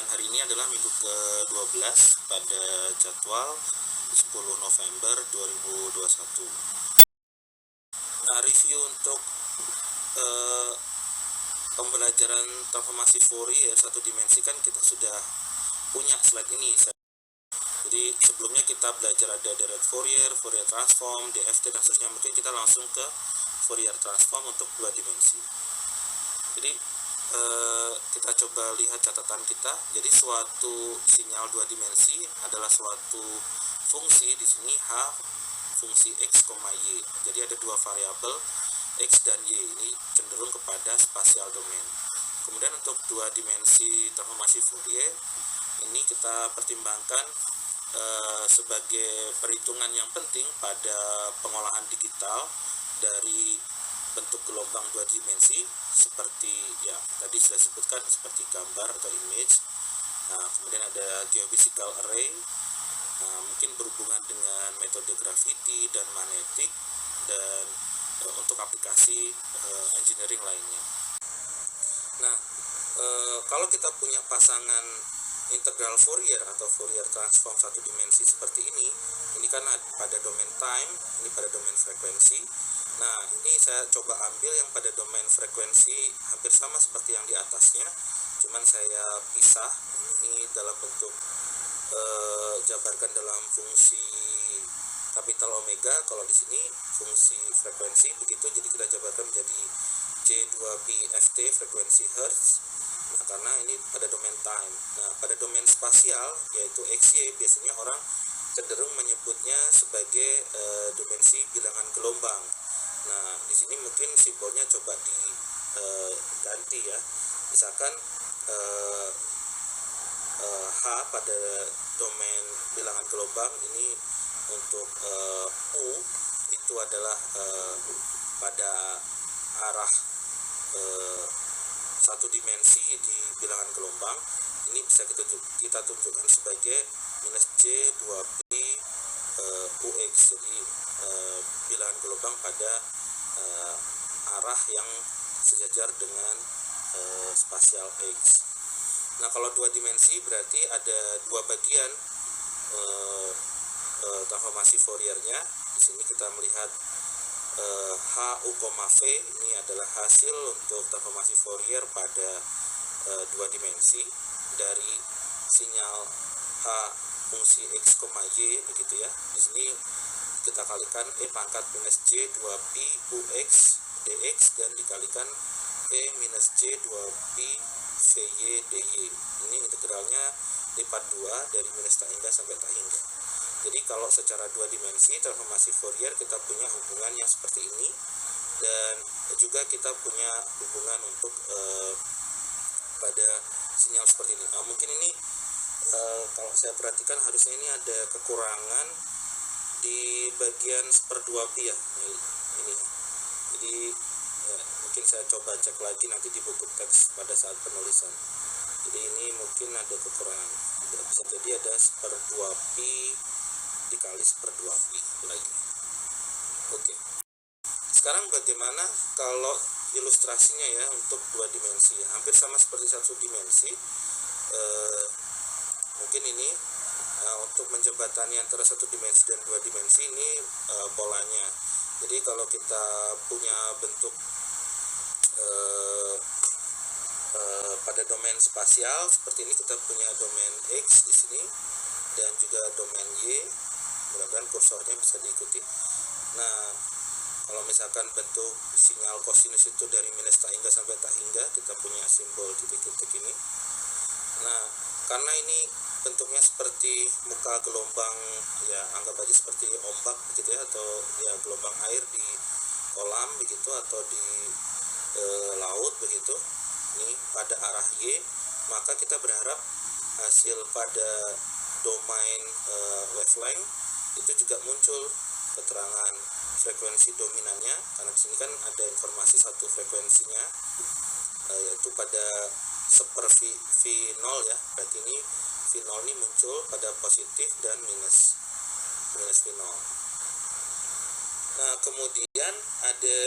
dan hari ini adalah minggu ke-12 pada jadwal 10 November 2021. Nah, review untuk pembelajaran transformasi Fourier satu dimensi kan kita sudah punya slide ini. Jadi sebelumnya kita belajar ada direct Fourier, Fourier transform, DFT dan seterusnya. Mungkin kita langsung ke Fourier transform untuk dua dimensi. Jadi kita coba lihat catatan kita. Jadi suatu sinyal dua dimensi adalah suatu fungsi, di sini H fungsi X, Y. Jadi ada dua variabel X dan Y, ini cenderung kepada spasial domain. Kemudian untuk dua dimensi transformasi Fourier ini kita pertimbangkan sebagai perhitungan yang penting pada pengolahan digital dari bentuk gelombang dua dimensi seperti ya tadi sudah disebutkan seperti gambar atau image. Nah, kemudian ada geophysical array, mungkin berhubungan dengan metode gravity dan magnetik, dan untuk aplikasi engineering lainnya. Nah, kalau kita punya pasangan integral Fourier atau Fourier transform satu dimensi seperti ini kan pada domain time, ini pada domain frekuensi. Nah, ini saya coba ambil yang pada domain frekuensi hampir sama seperti yang di atasnya, cuman saya pisah ini dalam bentuk jabarkan dalam fungsi kapital omega. Kalau di sini fungsi frekuensi begitu, jadi kita jabarkan menjadi J2π-ft frekuensi hertz. Nah, karena ini pada domain time. Nah, pada domain spasial yaitu XY biasanya orang cenderung menyebutnya sebagai dimensi bilangan gelombang. Nah, di sini mungkin simbolnya coba diganti ya. Misalkan H pada domain bilangan gelombang ini untuk U itu adalah pada arah satu dimensi di bilangan gelombang. Ini bisa kita tunjukkan sebagai minus J2π UX, jadi bilangan gelombang pada arah yang sejajar dengan spasial X. Nah, kalau dua dimensi berarti ada dua bagian transformasi Fouriernya. Di sini kita melihat HU, V ini adalah hasil untuk transformasi Fourier pada dua dimensi dari sinyal H fungsi X, Y begitu ya. Di sini kita kalikan E pangkat minus J2π UX dx dan dikalikan E minus J2π VY dy. Ini integralnya lipat 2 dari minus tak hingga sampai tak hingga. Jadi kalau secara dua dimensi transformasi Fourier kita punya hubungan yang seperti ini, dan juga kita punya hubungan untuk pada sinyal seperti ini. Nah, mungkin ini kalau saya perhatikan harusnya ini ada kekurangan di bagian 1/2π ya. Ini. Jadi mungkin saya coba cek lagi nanti di buku teks pada saat penulisan. Jadi ini mungkin ada kekurangan. Bisa jadi ada 1/2π dikali 1/2π lagi. Oke. Sekarang bagaimana kalau ilustrasinya ya untuk dua dimensi? Hampir sama seperti satu dimensi. Mungkin ini untuk menjembatani antara satu dimensi dan dua dimensi ini polanya. Jadi kalau kita punya bentuk pada domain spasial seperti ini, kita punya domain X di sini dan juga domain Y. Mudah-mudahan kursornya bisa diikuti. Nah, kalau misalkan bentuk sinyal kosinus itu dari minus tak hingga sampai tak hingga, kita punya simbol titik-titik ini. Nah, karena ini bentuknya seperti muka gelombang ya, anggap aja seperti ombak begitu ya, atau ya gelombang air di kolam begitu atau di laut begitu. Ini pada arah Y, maka kita berharap hasil pada domain wavelength itu juga muncul keterangan frekuensi dominannya, karena di sini kan ada informasi satu frekuensinya yaitu pada V0 ya. Berarti ini V0 ini muncul pada positif dan minus V0. Nah, kemudian ada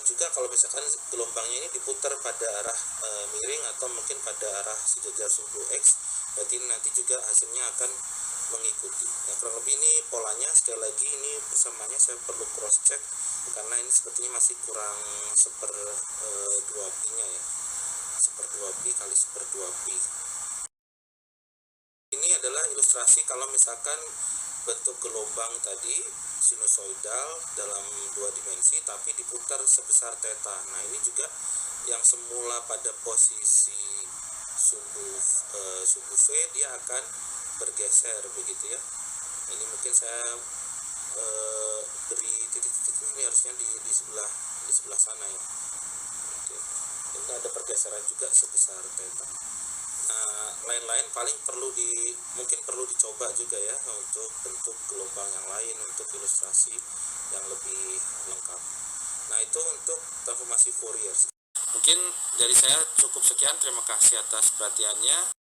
juga kalau misalkan gelombangnya ini diputar pada arah miring atau mungkin pada arah sejajar sumbu X, berarti nanti juga hasilnya akan mengikuti. Nah, kurang lebih ini polanya. Sekali lagi ini persamaannya saya perlu cross check karena ini sepertinya masih kurang 1/2 pi-nya ya, 1/2 pi kali 1/2 pi. Ini adalah ilustrasi kalau misalkan bentuk gelombang tadi sinusoidal dalam 2 dimensi tapi diputar sebesar theta. Nah, ini juga yang semula pada posisi sumbu V dia akan bergeser begitu ya. Ini mungkin saya beri titik-titik ini harusnya di sebelah sana ya. Oke. Ini ada pergeseran juga sebesar theta. Nah, lain-lain paling mungkin perlu dicoba juga ya untuk bentuk gelombang yang lain untuk ilustrasi yang lebih lengkap. Nah, itu untuk transformasi Fourier. Mungkin dari saya cukup sekian. Terima kasih atas perhatiannya.